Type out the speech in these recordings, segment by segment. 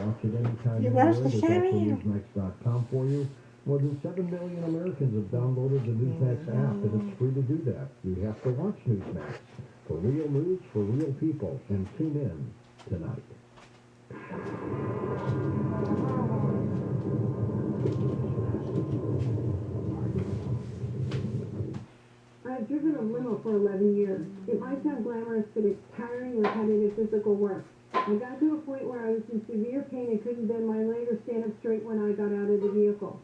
Watch it anytime You anywhere. watched the There's also show? Newsmax.com for you. More than 7 million Americans have downloaded the Newsmax app, and it's free to do that. You have to watch Newsmax for real news, for real people, and tune in tonight. I've driven a limo for 11 years. It might sound glamorous, but it's tiring, repetitive physical work. I got to a point where I was in severe pain and couldn't bend my leg or stand up straight when I got out of the vehicle.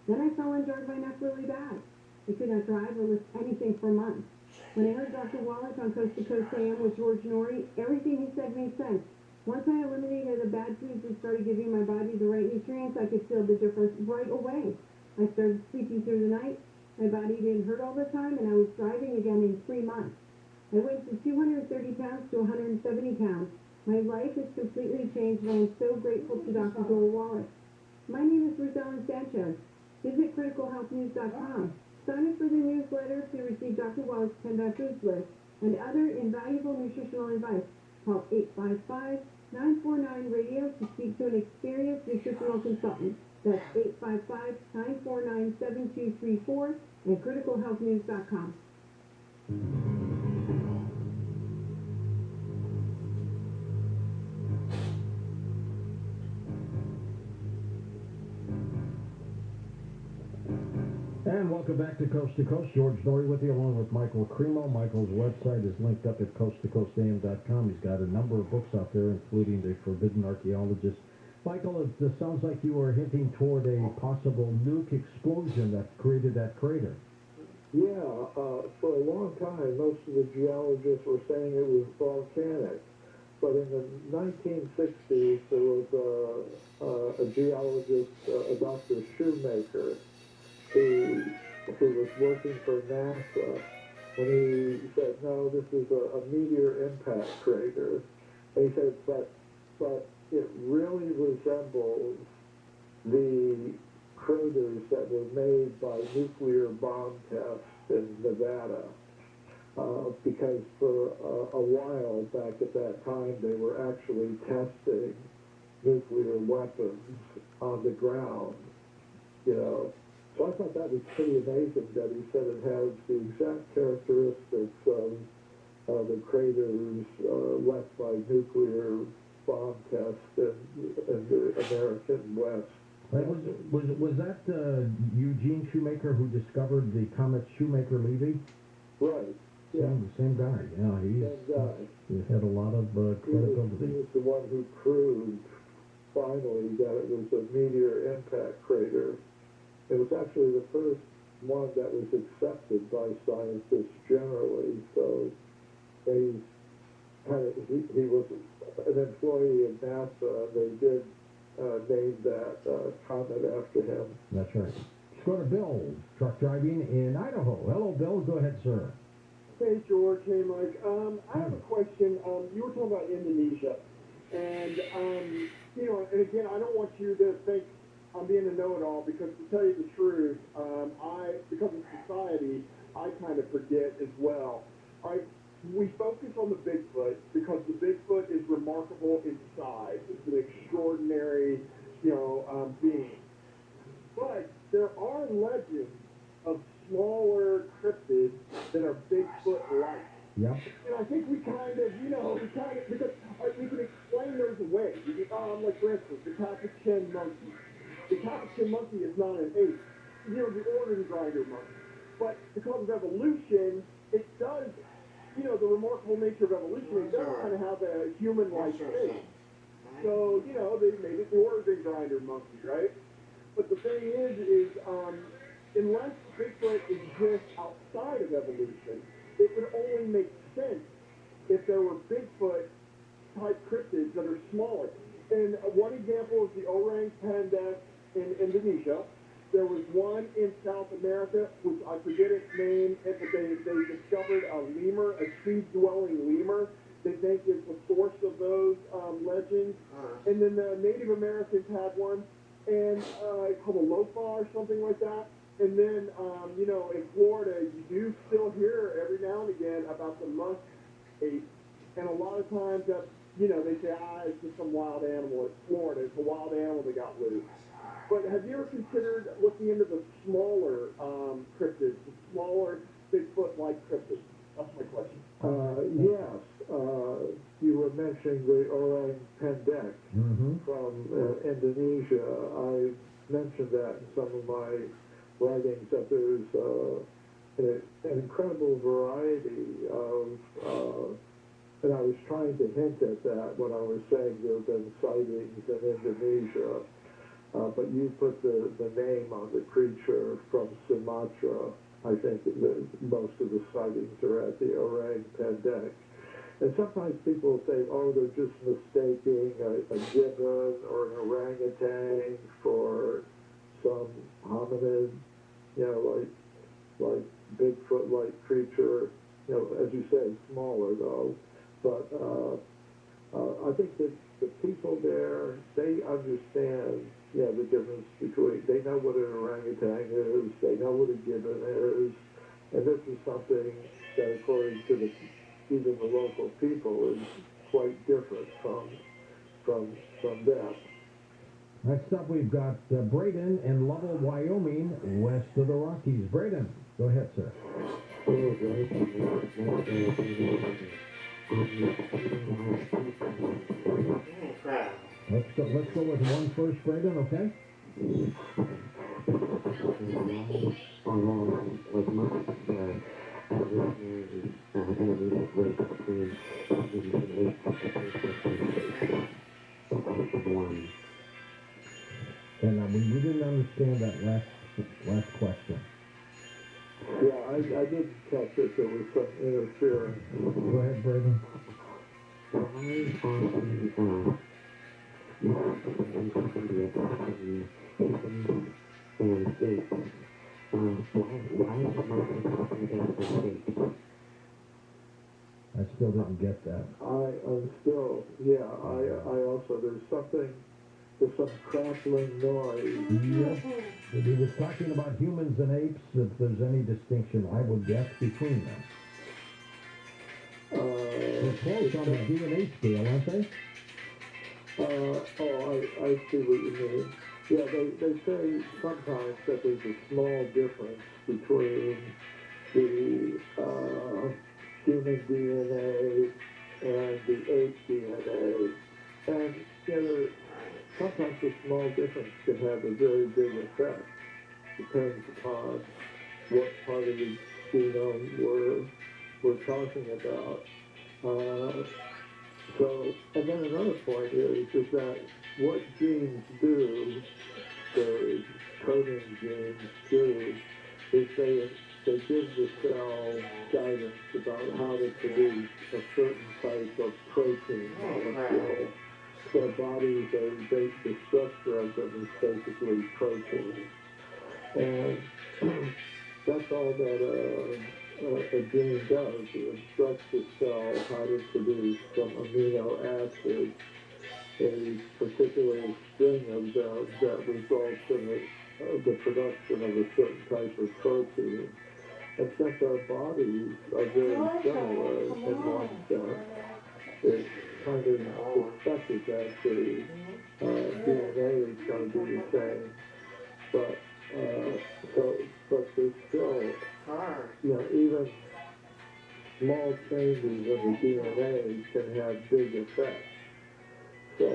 Then I fell and jarred my neck really bad. I could not drive or lift anything for months. When I heard Dr. Wallace on Coast to Coast AM with George Norrie, everything he said made sense. Once I eliminated the bad foods and started giving my body the right nutrients, I could feel the difference right away. I started sleeping through the night. My body didn't hurt all the time, and I was driving again in 3 months. I went from 230 pounds to 170 pounds. My life has completely changed, and I am so grateful to Dr. Joel Wallace. My name is Ruth Ellen Sanchez. Visit criticalhealthnews.com. Sign up for the newsletter to receive Dr. Wallace's 10 Best Foods list and other invaluable nutritional advice. Call 855-949-RADIO to speak to an experienced nutritional consultant. That's 855-949-7234 and criticalhealthnews.com. And welcome back to Coast. George Norrie with you, along with Michael Cremo. Michael's website is linked up at coasttocoastam.com. He's got a number of books out there, including The Forbidden Archaeologist. Michael, it sounds like you are hinting toward a possible nuke explosion that created that crater. Yeah, for a long time, most of the geologists were saying it was volcanic. But in the 1960s, there was a geologist, a Dr. Shoemaker, who was working for NASA, and he said, no, this is a meteor impact crater. And he said, but it really resembles the craters that were made by nuclear bomb tests in Nevada. Because for a while back at that time, they were actually testing nuclear weapons on the ground, you know. So I thought that was pretty amazing that he said it has the exact characteristics of the craters left by nuclear bomb tests in the American West. Was that Eugene Shoemaker who discovered the comet Shoemaker-Levy? Right. Yeah. Same guy. Yeah, he had a lot of credibility. He was the one who proved finally that it was a meteor impact crater. It was actually the first one that was accepted by scientists generally. So he was an employee of NASA. They did name that comet after him. That's right. Let's go to Bill, truck driving in Idaho. Hello, Bill. Go ahead, sir. Hey, George. Hey, Mike. I have a question. You were talking about Indonesia. And, and again, I don't want you to think I'm being a know-it-all, because to tell you the truth, because of society, I kind of forget as well. We focus on the Bigfoot because the Bigfoot is remarkable in size. It's an extraordinary, being. But there are legends of smaller cryptids that are Bigfoot-like. Yep. And I think we kind of, because we can explain those away. Like, for instance, the capuchin monkey. The capuchin monkey is not an ape. The organ grinder monkey. But because of evolution, it does, the remarkable nature of evolution, it does kind of have a human-like face. So, they made it the organ grinder monkey, right? But the thing is unless Bigfoot exists outside of evolution, it would only make sense if there were Bigfoot-type cryptids that are smaller. And one example is the orang pendek in Indonesia. There was one in South America, which I forget its name, but they discovered a lemur, a tree-dwelling lemur. They think is the source of those legends. And then the Native Americans had one, and called a lofa or something like that. And then, in Florida, you do still hear every now and again about the musk ape. And a lot of times that's you know, they say, it's just some wild animal. It's Florida. It's a wild animal that got loose. But have you ever considered looking into the smaller cryptids, the smaller Bigfoot-like cryptids? That's my question. Yes. You were mentioning the orang pendek from Indonesia. I mentioned that in some of my writings, that there's an incredible variety of, and I was trying to hint at that when I was saying there have been sightings in Indonesia. But you put the name on the creature from Sumatra. I think most of the sightings are at the orang pendek. And sometimes people say, oh, they're just mistaking a gibbon or an orangutan for some hominid, you know, like Bigfoot-like creature. You know, as you say, smaller though. But I think that the people there, they understand, the difference between, they know what an orangutan is, they know what a gibbon is, and this is something that, according to even the local people, is quite different from them. Next up, we've got Braden in Lovell, Wyoming, west of the Rockies. Braden, go ahead, sir. Hello, guys. Let's go with one first, Braden, okay? And we didn't understand that last question. Yeah, I didn't catch it. There was some interference. Go ahead, Braden. I still didn't get that. I'm still, I also, there's some crackling noise. Yep. He was talking about humans and apes, if there's any distinction, I would guess, between them. They're close on the DNA scale, aren't they? I see what you mean. Yeah, they say sometimes that there's a small difference between the human DNA and the ape DNA. And, sometimes a small difference can have a very big effect. Depends upon what part of the genome we're talking about. And then another point is that what genes do, the coding genes do, is they give the cell guidance about how to produce a certain type of protein molecule. So bodies the structure of them is basically protein. And that's all that a gene does. It instructs the cell how to produce some amino acids, a particular string of them that results in the production of a certain type of protein. And since our bodies are very similar in one sense, it's kind of expected that the DNA is going to be the same. But there's still, even small changes in the DNA can have big effects. So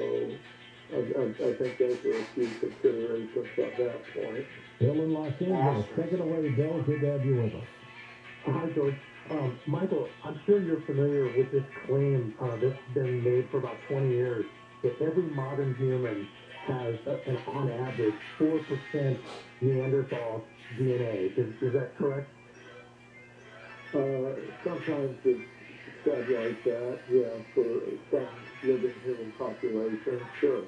I think those are a few considerations on that point. Bill in Los Angeles, take it away, Bill. Good to have you with us. Hi, George. Michael, I'm sure you're familiar with this claim that's been made for about 20 years, that every modern human has, on average, 4% Neanderthal DNA. Is that correct? Sometimes it's said like that, for some living human population, sure.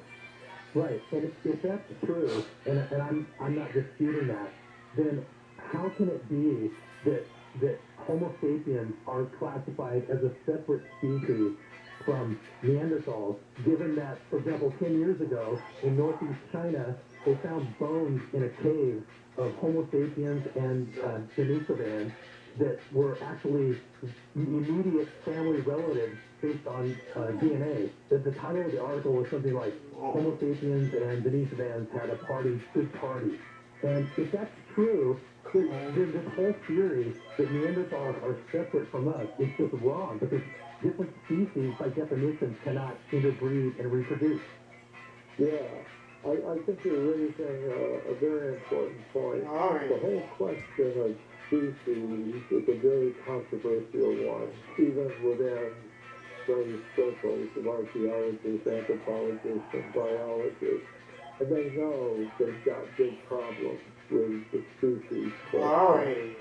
Right, and if that's true, and I'm not disputing that, then how can it be that Homo sapiens are classified as a separate species from Neanderthals, given that, for example, 10 years ago in northeast China, they found bones in a cave of Homo sapiens and Denisovans that were actually immediate family relatives based on DNA. The title of the article was something like Homo sapiens and Denisovans had a good party. And if that's true, then this whole theory that Neanderthals are separate from us is just wrong, because different species, by definition, cannot interbreed and reproduce. Yeah, I think you're raising a very important point. The whole question of species is a very controversial one, even within those circles of archaeologists, anthropologists, and biologists. And they know they've got big problems with the species question.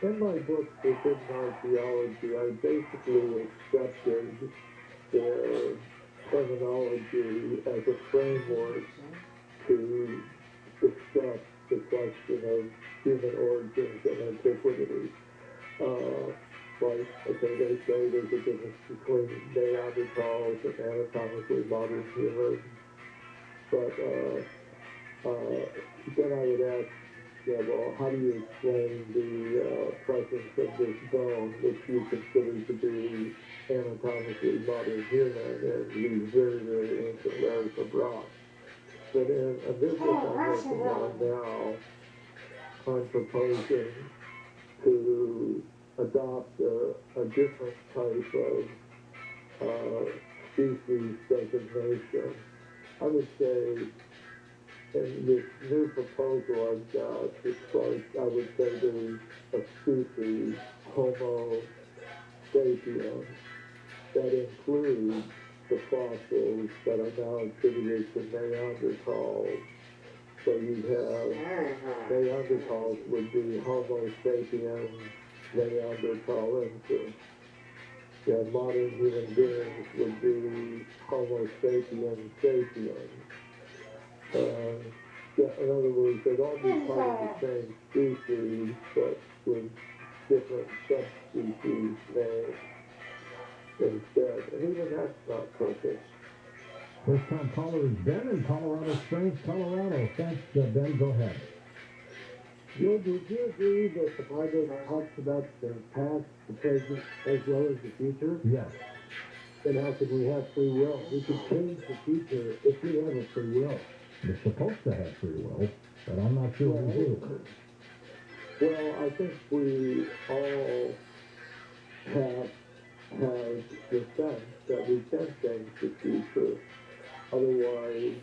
In my book, Forbidden Archaeology, I basically accepted their terminology as a framework to discuss the question of human origins and antiquity. Like, okay, they say there's a difference between Neanderthals and anatomically modern humans, but then I would ask, yeah, well, how do you explain the presence of this bone, which you consider to be anatomically modern human, and these very, very ancient layers of rock? But in a business I'm working on now, I'm proposing to adopt a different type of species designation. I would say, in this new proposal I've got, it's like, I would say there's a species, Homo sapiens, that includes the fossils that are now attributed to Neanderthals. So you'd have Neanderthals would be Homo sapiens Neanderthalensis. Yeah, modern human beings would be Homo sapiens sapiens. In other words, they'd all be part of the same species, but with different subspecies names instead. And even that's not perfect. First time caller is Ben in Colorado Springs, Colorado. Thanks, Ben. Go ahead. Joe, do you agree that the Bible talks about the past, the present, as well as the future? Yes. Then how could we have free will? We could change the future if we have a free will. We're supposed to have free will, but I'm not sure we do. Well, I think we all have the sense that we can change the future. Otherwise,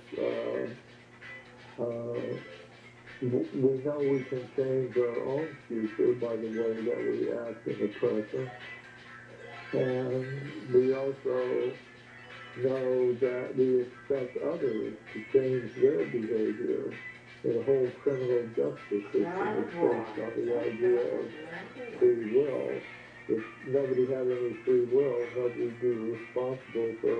we know we can change our own future by the way that we act in the present. And we also know that we expect others to change their behavior. The whole criminal justice system is based on the idea of free will. If nobody had any free will, nobody would be responsible for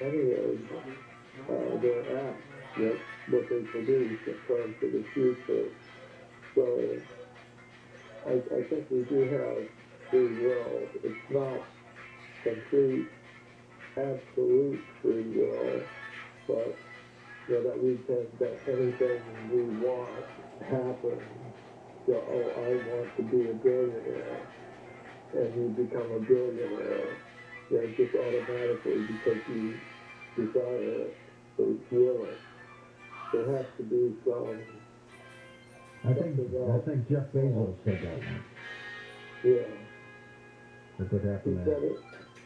any of their acts, yet what they produce in terms of the future. So I think we do have free will. It's not complete, absolute free will, but that we think that anything we want happens. So, I want to be a billionaire, and you become a billionaire, just automatically because you desire it, or will it. There has to be some. I think Jeff Bezos said that once. Yeah. What could happen He to said it.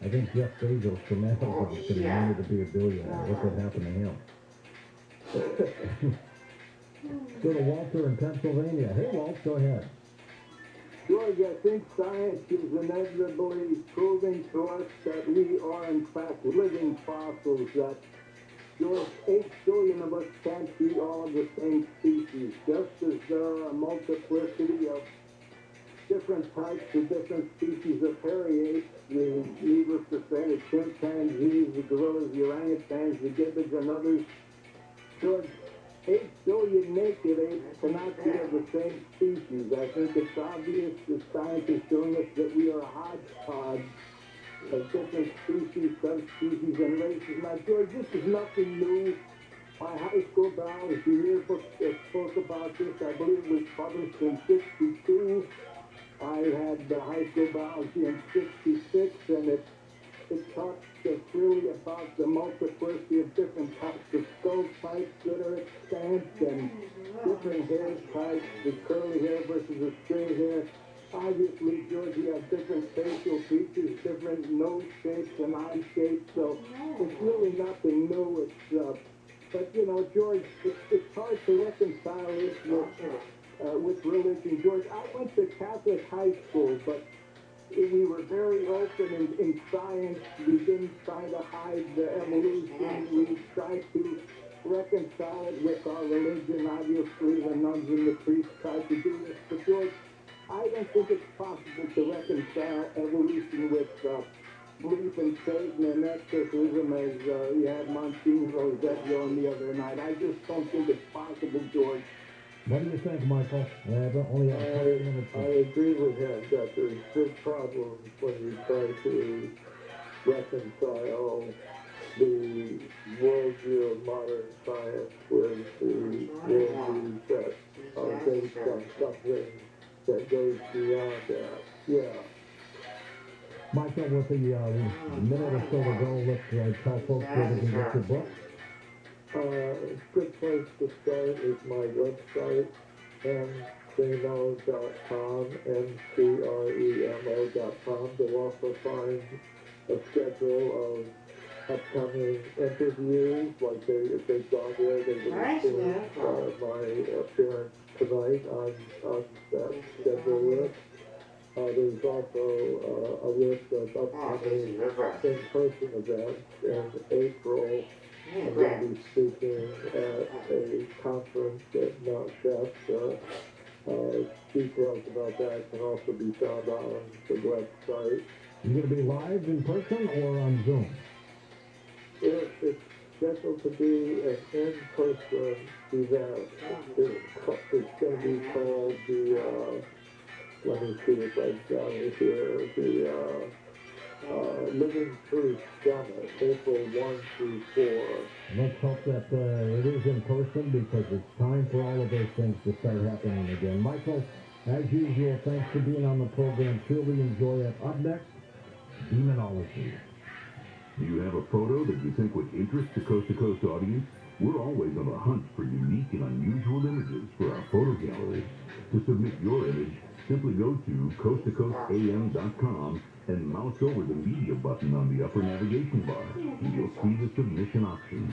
I think Jeff Bezos, the man that wanted to be a billionaire. What could happen to him? Go to Walter in Pennsylvania. Hey, Walt, go ahead. George, I think science is inevitably proving to us that we are in fact living fossils, that George, 8 billion of us can't be all of the same species, just as there are a multiplicity of different types of different species of hairy apes, needless to say, the chimpanzees, the gorillas, the orangutans, the gibbons, and others. George, 8 billion naked apes cannot be of the same species. I think it's obvious that science is showing us that we are a hodgepodge of different species, subspecies, and races. Now, George, this is nothing new. My high school biology yearbook spoke about this. I believe it was published in '62. I had the high school biology in '66, and it talks just really about the multiplicity of different types of stovepipes that are extant and different hair types, the curly hair versus the straight hair. Obviously, George, you have different facial features, different nose shapes and eye shapes, so it's really nothing new. But you know, George, it's hard to reconcile it with religion. George, I went to Catholic high school, but we were very open in science. We didn't try to hide the evolution. We tried to reconcile it with our religion. Obviously, the nuns and the priests tried to do this. But George, I don't think it's possible to reconcile evolution with belief in Satan and exorcism as you had Monsignor Zebulon the other night. I just don't think it's possible, George. What do you think, Michael? Only have 20 minutes I agree with him that there's big problems when you try to reconcile the worldview of modern science with the worldviews that are based on something that goes beyond that. Yeah. Michael, with the minute or so to go, let's tell folks where they can get your book. A good place to start is my website, mcremo.com, mcremo.com. They'll also find a schedule of upcoming interviews, like if they've gone there, they would have seen my appearance tonight on that schedule list. There's also a list of upcoming in-person events in April. I'm going to be speaking at a conference at Mount Shasta. Details about that can also be found on the website. You going to be live in person or on Zoom? It's scheduled to be an in-person event. It's going to be called the, let me see if I've got it here, the Living Truth Summit, April 1 through 4. Let's hope that it is in person, because it's time for all of those things to start happening again. Michael, as usual, thanks for being on the program. Truly enjoy it. Up next, demonology. Do you have a photo that you think would interest the Coast to Coast audience? We're always on the hunt for unique and unusual images for our photo gallery. To submit your image, simply go to coasttocoastam.com and mouse over the media button on the upper navigation bar, and you'll see the submission options.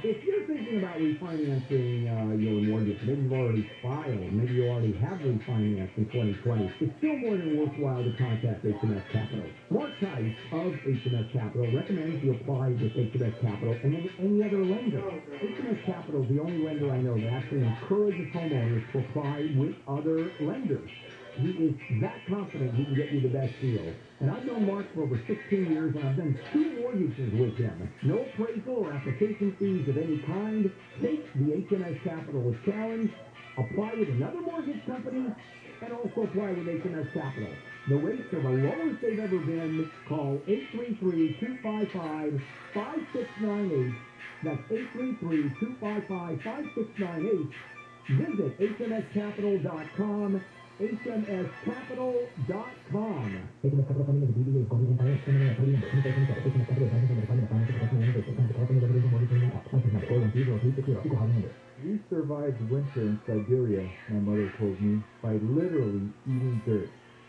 If you're thinking about refinancing your mortgage, maybe you've already filed, maybe you already have refinanced in 2020, it's still more than worthwhile to contact HMS Capital. Mark Tice of HMS Capital recommends you apply with HMS Capital and then any other lender. HMS Capital is the only lender I know that actually encourages homeowners to apply with other lenders. He is that confident he can get you the best deal. And I've known Mark for over 16 years, and I've done 2 mortgages with him. No appraisal or application fees of any kind. Take the HMS Capital challenge, apply with another mortgage company, and also apply with HMS Capital. The rates are the lowest they've ever been. Call 833-255-5698. That's 833-255-5698. Visit hmscapital.com. hmscapital.com. We survived winter in Siberia, my mother told me, by literally eating dirt.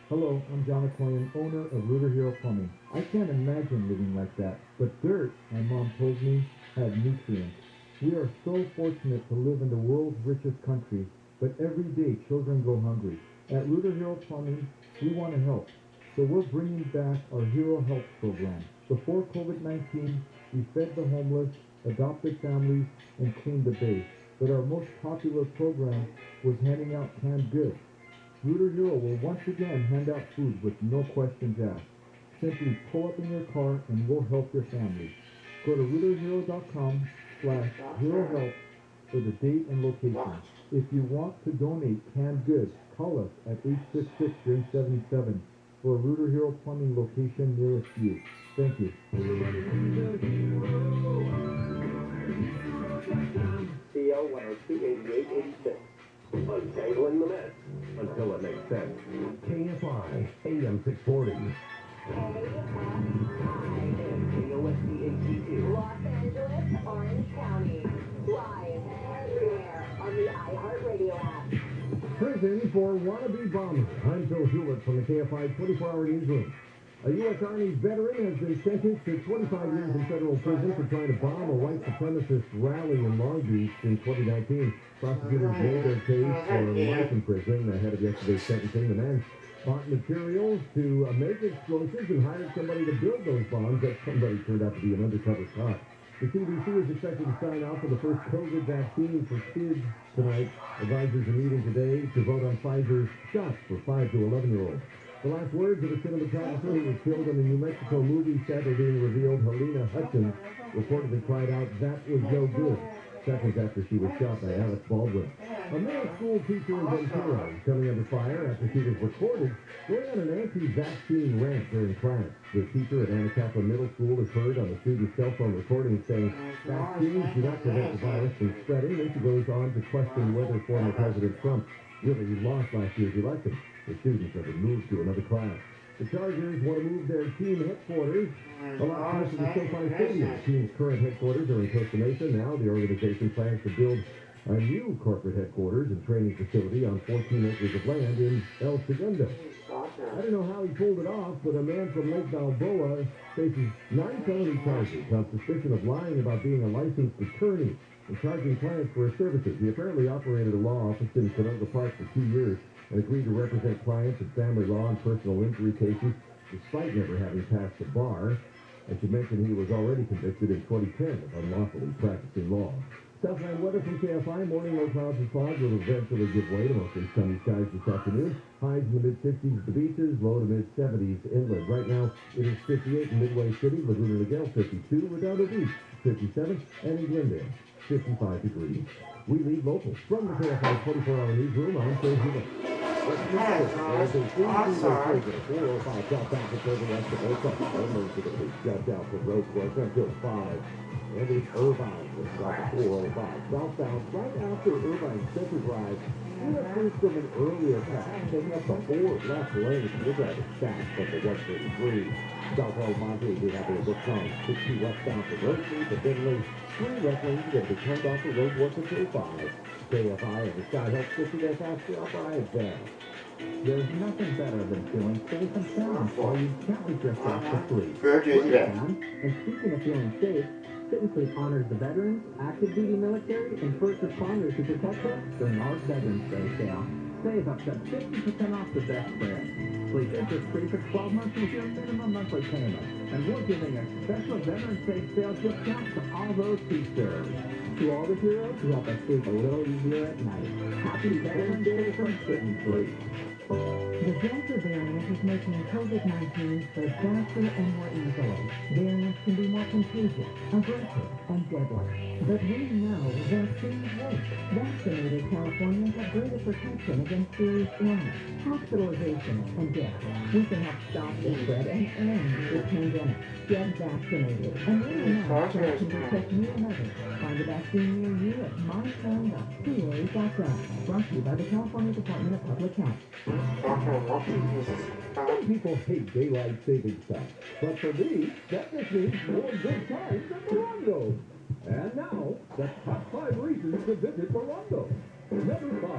Hello, I'm John McCoyan, owner of Rooter Hero Plumbing. I can't imagine living like that, but dirt, my mom told me, had nutrients. We are so fortunate to live in the world's richest country, but every day children go hungry. At Rooter Hero Plumbing, we want to help, so we're bringing back our Hero Help program. Before COVID-19, we fed the homeless, adopted families, and cleaned the bay. But our most popular program was handing out canned goods. Rooter Hero will once again hand out food with no questions asked. Simply pull up in your car and we'll help your family. Go to rooterhero.com/herohelp for the date and location. If you want to donate canned goods, call us at 866-DRINK77 for a Rooter Hero Plumbing location nearest you. Thank you. CL 102-8886. Untangling the mess until it makes sense. KFI AM 640. KOSC-HD2. Los Angeles, Orange County. Live everywhere on the iHeartRadio app. Prison for wannabe bombers. I'm Phil Hewlett from the KFI 24-hour newsroom. A U.S. Army veteran has been sentenced to 25 years in federal prison for trying to bomb a white supremacist rally in Long Beach in 2019. Prosecutors made their case for life in prison ahead of yesterday's sentencing. The man bought materials to make explosives and hired somebody to build those bombs. That somebody turned out to be an undercover cop. The CDC is expected to sign off for the first COVID vaccine for kids tonight. Advisors are meeting today to vote on Pfizer's shots for 5 to 11-year-olds. The last words of the cinematographer who was killed on the New Mexico movie set are being revealed. Helena Hutchins reportedly cried out, "That was no good," seconds after she was shot by Alex Baldwin. A middle school teacher in Ventura is coming under fire after she was recorded going on an anti-vaccine rant during class. The teacher at Anacapa Middle School is heard on the student's cell phone recording saying vaccines do not prevent the virus from spreading. Then she goes on to question whether former President Trump really lost last year's election. The students have been moved to another class. The Chargers want to move their team headquarters a lot closer to SoFi Stadium. The team's current headquarters are in Costa Mesa. Now the organization plans to build a new corporate headquarters and training facility on 14 acres of land in El Segundo. I don't know how he pulled it off, but a man from Lake Balboa faces 9 felony charges on suspicion of lying about being a licensed attorney and charging clients for his services. He apparently operated a law office in Sonoma Park for 2 years and agreed to represent clients in family law and personal injury cases despite never having passed the bar. I should mention he was already convicted in 2010 of unlawfully practicing law. Southland weather from KFI. Morning, low clouds and fog will eventually give way to mostly sunny skies this afternoon. Highs in the mid-60s at the beaches, low to mid-70s inland. Right now, it is 58 in Midway City, Laguna Niguel 52, Redondo Beach 57, and in Glendale 55 degrees. We lead local. From the KFI 24-hour newsroom, I'm Phil Hewlett. There's a 405 South Africa, the rest of Oka. Emergency shut down for road work until 5. And it's Irvine, just off the 405. Southbound, right after Irvine Center Drive. You have first from an earlier pass, taking up the 4 left lane. You're driving fast from the 133. South Almonte, we have a look on 60 westbound for Road 3 to Finley. 3 left lanes are going to be turned off for road work until 5. KFI and the Sky Health System that has to operate there. There's nothing better than feeling safe and sound while you gently drift off to sleep. And speaking of feeling safe, Sit and Sleep honors the veterans, active duty military, and first responders who protect us during our Veterans Day sale. Save up to 50% off the best spread. Sleep interest-free for 12 months with your minimum monthly payment. And we're giving a special Veterans Day sale discount to all those who serve. To all the heroes who help us sleep a little easier at night. Happy Veterans Day from Sit and Sleep. The Delta variant is making COVID-19 spread faster and more easily. Variants can be more contagious, aggressive, and deadly. But we know vaccines work. Vaccinated Californians have greater protection against serious illness, hospitalization, and death. We can help stop the spread and end this pandemic. Get vaccinated. And learn more so you can protect you and others. Find a vaccine near you at myphone.ca.gov. Brought to you by the California Department of Public Health. Some people hate daylight savings time, but for me, that just means more good times at Morongo. And now, the top 5 reasons to visit Morongo. Number 5.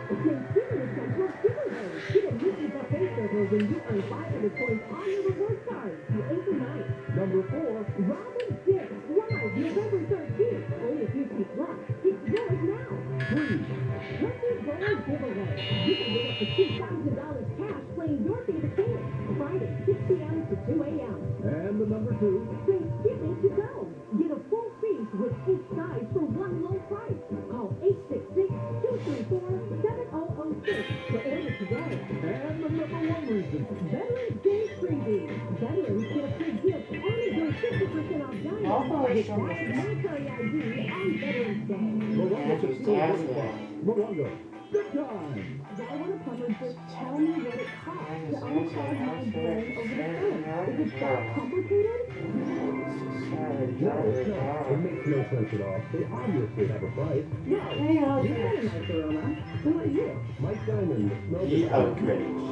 Consider Central Silverhead. Get a Mickey buffet server when you earn 500 points on your reward card through April 9th. Number 4. Robin Dick, live November 13th. Only a few seats left. It's yours now. 3. Lucky Gold Giveaway. You can win up to $2,000 cash playing your favorite game. Friday, 6 p.m. to 2 a.m. And the number 2. Thanksgiving to go. Get a full feast with 8 sides for one low price. Call 866-234-7006 for order today. veterans get a free gift and enjoy 50% off dining with valid military ID on Veterans Day. Morongo. Good time. Why would a plumber just tell me what it costs to unclog my drain over the phone? Is it that complicated? No, it's not. It makes no sense at all. They obviously have a price. No, you're not a nice aroma. Who are you? Mike Diamond, the smell The good. outrage.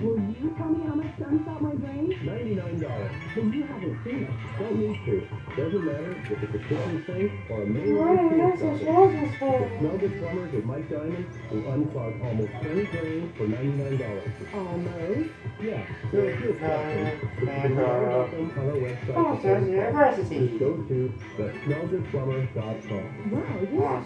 Will you tell me how much to unsalt my drain? $99. Then you haven't seen it. Don't need to. Doesn't matter if it's a kitchen sink or a main Why line are fuel you so socket. stressful? The Smell Good Plumbers with Mike Diamond will unclog almost any drain for $99. Almost. Yeah, they're a good company. You can learn about them on our website. Monsters University. Just go to thesmellgoodplumber.com. Wow, you're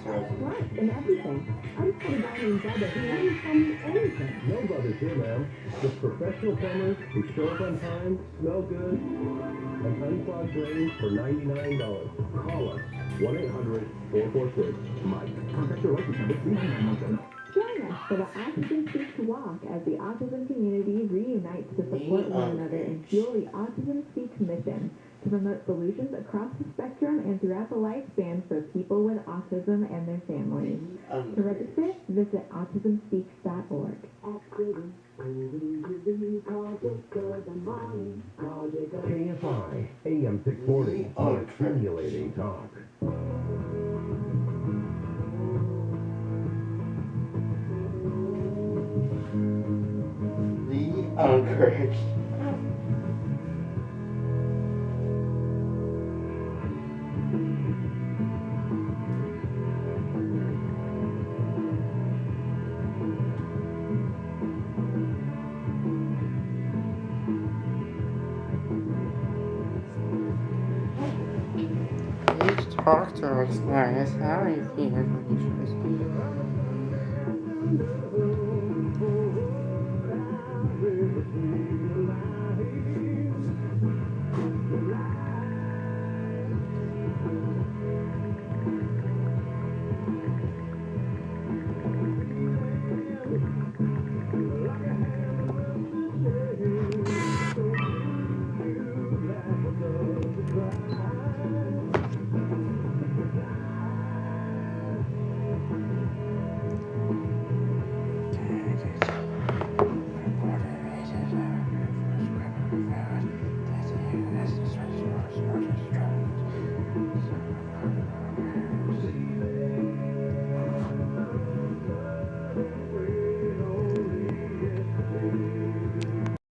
right and everything. I'm just a guy named Bubba who never told me anything. No brothers here, ma'am. Just professional plumbers who show up on time, smell good, and unclog drains for $99. Call us 1-800-446-MIKE. Contact your license number 39917. Join us for the Autism Speaks Walk as the autism community reunites to support one another and fuel the Autism Speaks mission to promote solutions across the spectrum and throughout the lifespan for people with autism and their families. To register, visit autismspeaks.org. KFI, AM 640, more stimulating talk. The outrage. Please talk to us, guys. How are you feeling?